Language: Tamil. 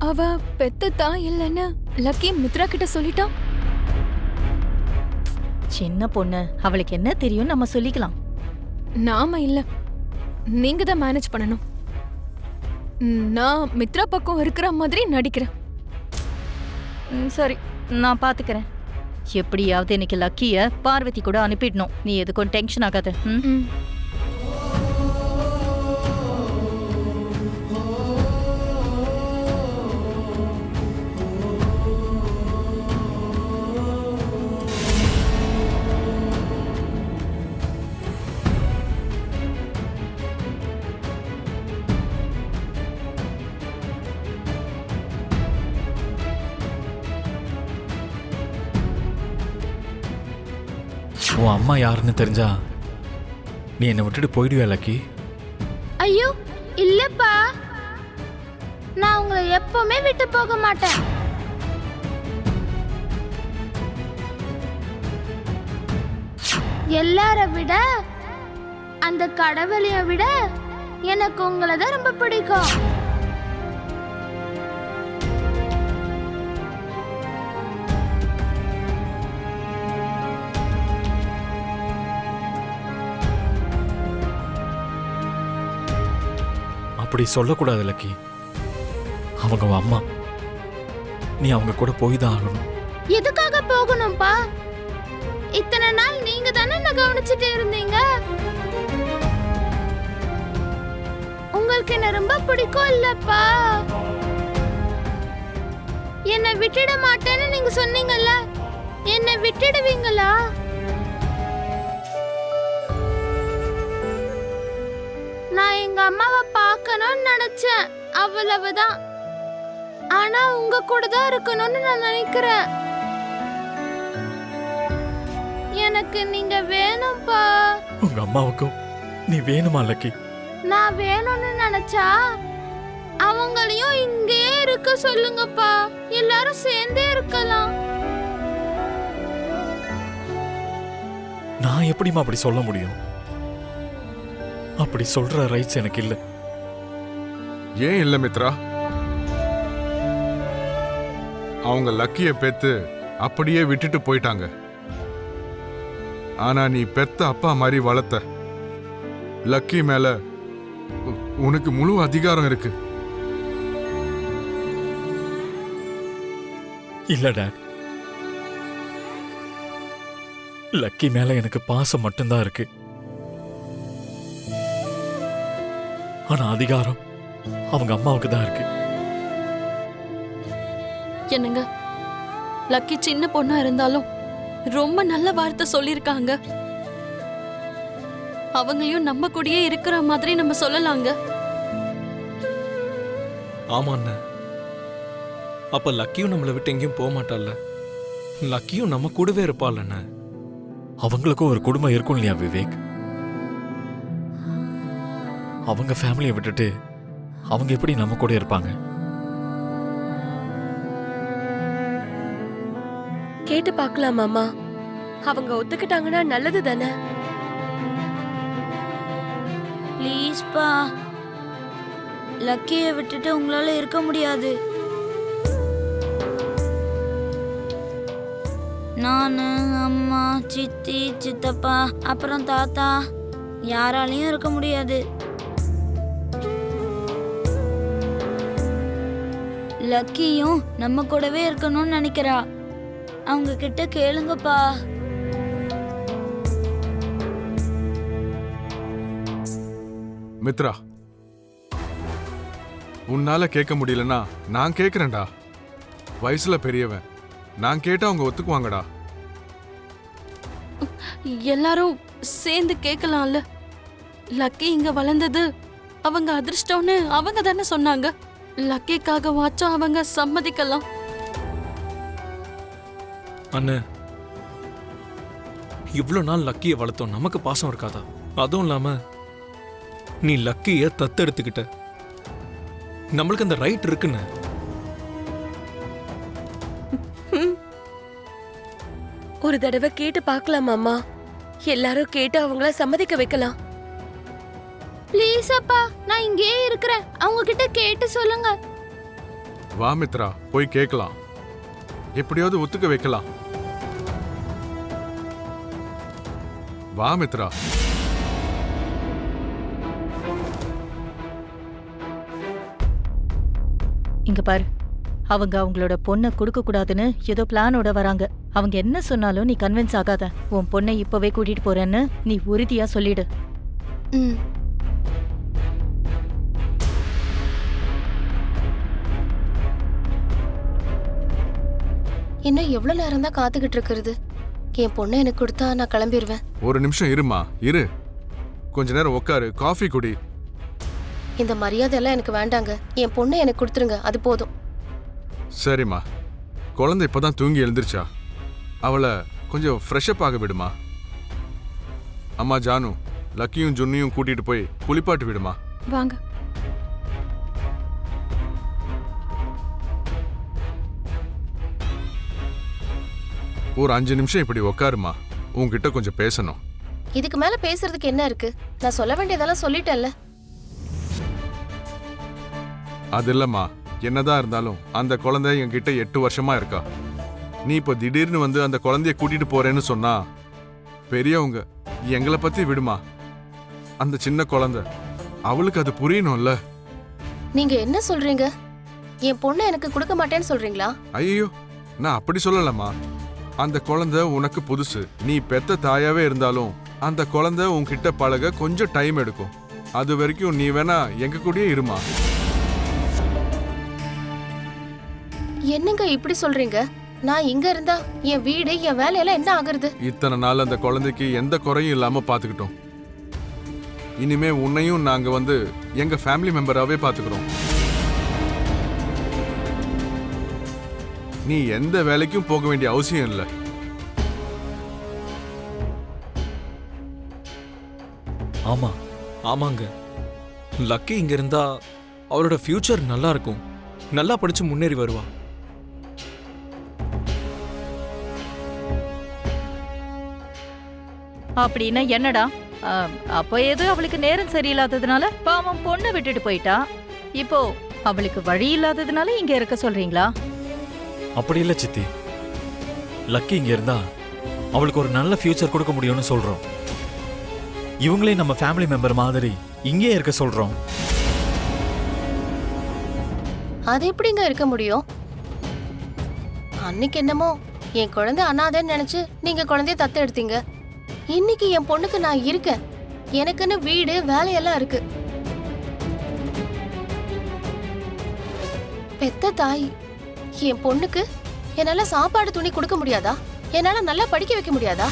அவ பெத்த தாய் இல்லைன்னு லக்கி மித்ரா கிட்ட சொல்லிட்டா. சின்ன பொண்ணு, அவளுக்கு என்ன தெரியும், நம்ம சொல்லிக்கலாம். நாம இல்ல, நீங்க தான் மேனேஜ் பண்ணணும். நான் மித்ரா பக்கம் இருக்கிற மாதிரி நடிக்கிறேன். சரி, நான் பாத்துக்கிறேன். எப்படியாவது இன்னைக்கு லக்கிய பார்வதி கூட அனுப்பிடணும். நீ எதுக்கும் டென்ஷன் ஆகாத. ம். உன் அம்மா யாருன்னு தெரிஞ்சா நீ என்னை விட்டுட்டு போயிடுவே லக்கி. ஐயோ இல்லப்பா, நான் உங்களை எப்பவுமே விட்டு போக மாட்டேன். எல்லார விட, அந்த கடவுளைய விட எனக்கு உங்களை தான் ரொம்ப பிடிக்கும். அப்படி சொல்லக்கூடாது லக்கி. அவங்க உன் அம்மா, நீ அவங்க கூட போய் தான் ஆகணும். எதுக்காக போகணும்பா? இத்தனை நாள் நீங்க தானே என்ன கவனிச்சுட்டு இருந்தீங்க. உங்களுக்கு என்ன ரொம்ப பிடிக்கும் இல்லப்பா. என்னை விட்டுட மாட்டேன்னு நீங்க சொன்னீங்கல்ல, என்னை விட்டுடுவீங்களா? நான் எங்க அம்மாவை பார்க்கணும்னு நினைச்சேன், அவ்வளவுதான். ஆனா உங்க கூட தான் இருக்கணும்னு நான் நினைக்கிறேன். எனக்கு நீங்க வேணும்பா. உங்க அம்மாவுக்கும் நீ வேணுமா லக்கி? நான் வேணும்னு நினைச்சா அவங்களையும் இங்கேயே இருக்க சொல்லுங்கப்பா. எல்லாரும் சேர்ந்தே இருக்கலாம். நான் எப்படிமா அப்படி சொல்ல முடியும்? அப்படி சொல்ற ரைட்ஸ் எனக்கு இல்ல. ஏன் இல்ல மித்ரா? அவங்க லக்கிய பெத்து அப்படியே விட்டுட்டு போயிட்டாங்க. ஆனா நீ பெத்த அப்பா மாதிரி வளர்த்த லக்கி மேல உனக்கு முழு அதிகாரம் இருக்கு. இல்ல டாட், லக்கி மேல எனக்கு பாசம் மட்டும்தான் இருக்கு. ஆனா அதிகாரம் அவங்க அம்மாவுக்கு தான் இருக்கு. என்னங்க, லக்கி சின்ன பொண்ணா இருந்தாலும் ரொம்ப நல்ல வார்த்தை சொல்லிருக்காங்க. அவங்களையும் நம்ம கூடயே இருக்கிற மாதிரி நம்ம சொல்லலாங்க. ஆமா அண்ணா, அப்ப லக்கியும் நம்மளை விட்டு எங்கேயும் போக மாட்டாள்ல. லக்கியும் நம்ம கூடவே இருப்பாள் அண்ணா. அவங்களுக்கும் ஒரு குடும்பம் இருக்கும் இல்லையா விவேக்? அவங்க ஃபேமிலியை விட்டுட்டு அவங்க எப்படி நம்ம கூட இருப்பாங்க? கேட்டு பார்க்கலாம் மாமா. அவங்க ஒத்துக்கிட்டாங்கன்னா நல்லது தானே. ப்ளீஸ்பா, லக்கியை விட்டுட்டு உங்களால இருக்க முடியாது. நானு, அம்மா, சித்தி, சித்தப்பா, அப்புறம் தாத்தா, யாராலையும் இருக்க முடியாது. லக்கியும் நம்ம கூடவே இருக்கணும்னு நினைக்கிறா. அவங்க கிட்ட கேளுங்கப்பா. மித்ரா, உன்னால கேட்க முடியலன்னா நான் கேட்கிறேன்டா. வயசுல பெரியவன், நான் கேட்டா அவங்க ஒத்துக்குவாங்கடா. எல்லாரும் சேர்ந்து கேட்கலாம்ல. லக்கி இங்க வளர்ந்தது அவங்க அதிர்ஷ்டம்னு அவங்க தானே சொன்னாங்க. லக்கிக்காக வாச்சும் அவங்க சம்மதிக்கலாம். அண்ணே, இவ்வளவு நாள் லக்கியை வளர்த்தோம், நமக்கு பாசம் இருக்காதா? அதுவும் இல்லாம நீ லக்கிய தத்தெடுத்துக்கிட்ட, நம்மளுக்கு அந்த ரைட் இருக்குன்னு. ஒரு தடவை கேட்டு பார்க்கலாம் மாமா. எல்லாரும் கேட்டு அவங்கள சம்மதிக்க வைக்கலாம். ப்ளீஸ் அப்பா, நான் இங்கேயே இருக்கிறேன். அவங்க கிட்ட கேட்டு சொல்லுங்க. வா மித்ரா, போய் கேட்கலாம். எப்படியாவது ஒத்துக்க வைக்கலாம். வா மித்ரா. இங்க பாரு, அவங்க அவங்களோட பொண்ணை கொடுக்க கூடாதுன்னு ஏதோ பிளானோட வராங்க. அவங்க என்ன சொன்னாலும் நீ கன்வின்ஸ் ஆகாத. உன் பொண்ணை இப்பவே கூட்டிட்டு போறேன்னு நீ உறுதியா சொல்லிடு. ம். இன்னும் எவ்வளவு நேரம் தான் காத்துக்கிட்டு இருக்கிறது? என் பொண்ணை எனக்கு கொடுத்தா நான் கிளம்பிடுவேன். ஒரு நிமிஷம் இருமா, இரு. கொஞ்ச நேரம் உட்காரு, காஃபி குடி. இந்த மரியாதை எல்லாம் எனக்கு வேண்டாங்க. என் பொண்ணை எனக்கு கொடுத்துருங்க, அது போதும். சரிம்மா, குழந்தை இப்பதான் தூங்கி எழுந்திருச்சா? அவளை கொஞ்சம் ஃப்ரெஷ்அப் ஆக விடுமா. அம்மா ஜானு, லக்கியும் ஜுன்னியும் கூட்டிட்டு போய் குளிப்பாட்டு விடுமா. வாங்க. ஒரு 5 நிமிஷம் இப்படி உட்காருமா, உன்கிட்ட கொஞ்சம் பேசணும். இதுக்கு மேல பேசுறதுக்கு என்ன இருக்கு? நான் சொல்ல வேண்டியதெல்லாம் சொல்லிட்டேன்ல. அது இல்லம்மா, என்னதான் இருந்தாலும் அந்த குழந்தை என்கிட்ட 8 வருஷமா இருக்கா. நீ இப்போ திடீர்னு வந்து அந்த குழந்தைய கூட்டிட்டு போறேன்னு சொன்னா, பெரியவங்க எங்களை பத்தி விடுமா. அந்த சின்ன குழந்தை, அவளுக்கு அது புரியணும்ல. நீங்க என்ன சொல்றீங்க? என் பொண்ணை எனக்கு கொடுக்க மாட்டேன்னு சொல்றீங்களா? ஐயோ, நான் அப்படி சொல்லலம்மா. அந்த குழந்தை உனக்கு புதுசு. நீ பெத்த தாயாவே இருந்தாலும் அந்த குழந்தை உன்கிட்ட பழக கொஞ்சம் டைம் எடுக்கும். அது வரைக்கும் நீ வேணா எங்க கூடயே இருமா. என்னங்க இப்படி சொல்றீங்க? நான் இங்க இருந்தா என் வீடு, என் வேலையெல்லாம் என்ன ஆகுறது? இத்தனை நாள் அந்த குழந்தைக்கு எந்த குறையும் இல்லாம பாத்துக்கிட்டோம். இனிமே உன்னையும் நாங்க வந்து எங்க ஃபேமிலி மெம்பராகவே பாத்துக்கிறோம். நீ எந்த வேலைக்கும் போக வேண்டிய அவசியம் இல்லை. ஆமா, ஆமாங்க, லக்கி இங்க இருந்தா அவளோட ஃபியூச்சர் நல்லா இருக்கும். நல்லா படிச்சு முன்னேறி வருவா. அப்படின்னா என்னடா? அப்போ ஏதோ அவளுக்கு நேரம் சரியில்லாததுனால பாவம் பொண்ணை விட்டுட்டு போயிட்டா. இப்போ அவளுக்கு வழி இல்லாததுனால இங்க இருக்க சொல்றீங்களா? அப்படி இல்ல சித்தி. லக்கி இங்க இருந்தா அவளுக்கு ஒரு நல்ல ஃபியூச்சர் கொடுக்க முடியும்னு சொல்றோம். இவங்களே நம்ம ஃபேமிலி மெம்பர் மாதிரி இங்கே இருக்க சொல்றோம். அது எப்படிங்க இருக்க முடியும்? அன்னைக்கு என்னமோ என் குழந்தை அனாதைன்னு நினைச்சு நீங்க குழந்தைய தத்து எடுத்தீங்க. இன்னைக்கு என் பொண்ணுக்கு நான் இருக்கேன். எனக்குன்னு வீடு, வேலையெல்லாம் இருக்கு. பெத்த தாய் என் பொண்ணுக்கு என்னால சாப்பாடு, துணி கொடுக்க முடியாதா? என்னால நல்லா படிக்க வைக்க முடியாதா?